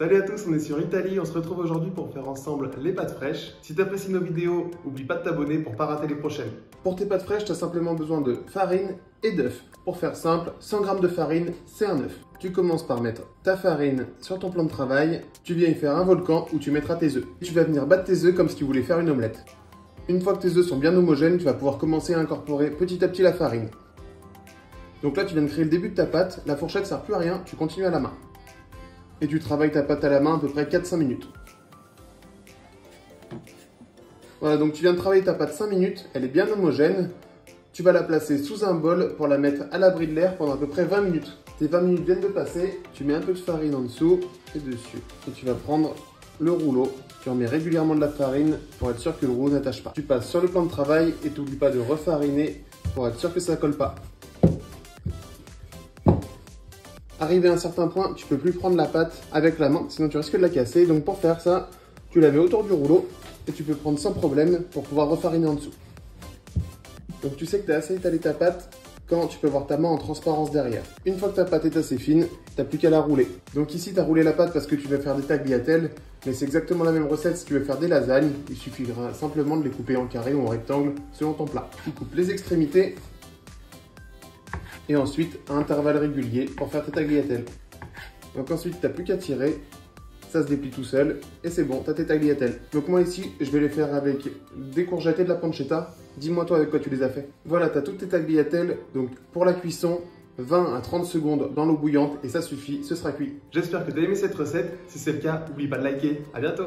Salut à tous, on est sur Italie, on se retrouve aujourd'hui pour faire ensemble les pâtes fraîches. Si tu apprécies nos vidéos, n'oublie pas de t'abonner pour ne pas rater les prochaines. Pour tes pâtes fraîches, tu as simplement besoin de farine et d'œufs. Pour faire simple, 100 g de farine, c'est un œuf. Tu commences par mettre ta farine sur ton plan de travail, tu viens y faire un volcan où tu mettras tes œufs. Tu vas venir battre tes œufs comme si tu voulais faire une omelette. Une fois que tes œufs sont bien homogènes, tu vas pouvoir commencer à incorporer petit à petit la farine. Donc là, tu viens de créer le début de ta pâte, la fourchette ne sert plus à rien, tu continues à la main. Et tu travailles ta pâte à la main à peu près 4-5 minutes. Voilà, donc tu viens de travailler ta pâte 5 minutes, elle est bien homogène. Tu vas la placer sous un bol pour la mettre à l'abri de l'air pendant à peu près 20 minutes. Tes 20 minutes viennent de passer, tu mets un peu de farine en dessous et dessus. Et tu vas prendre le rouleau, tu remets régulièrement de la farine pour être sûr que le rouleau n'attache pas. Tu passes sur le plan de travail et tu n'oublies pas de refariner pour être sûr que ça ne colle pas. Arrivé à un certain point, tu ne peux plus prendre la pâte avec la main, sinon tu risques de la casser. Donc pour faire ça, tu la mets autour du rouleau et tu peux prendre sans problème pour pouvoir refariner en dessous. Donc tu sais que tu as assez étalé ta pâte quand tu peux voir ta main en transparence derrière. Une fois que ta pâte est assez fine, tu n'as plus qu'à la rouler. Donc ici, tu as roulé la pâte parce que tu veux faire des tagliatelles, mais c'est exactement la même recette si tu veux faire des lasagnes. Il suffira simplement de les couper en carré ou en rectangle selon ton plat. Tu coupes les extrémités et ensuite à intervalles réguliers pour faire tes tagliatelles. Donc ensuite, tu n'as plus qu'à tirer, ça se déplie tout seul et c'est bon, tu as tes tagliatelles. Donc moi ici, je vais les faire avec des courgettes et de la pancetta. Dis-moi toi avec quoi tu les as fait. Voilà, tu as toutes tes tagliatelles. Donc pour la cuisson, 20 à 30 secondes dans l'eau bouillante et ça suffit, ce sera cuit. J'espère que tu as aimé cette recette. Si c'est le cas, n'oublie pas de liker. À bientôt.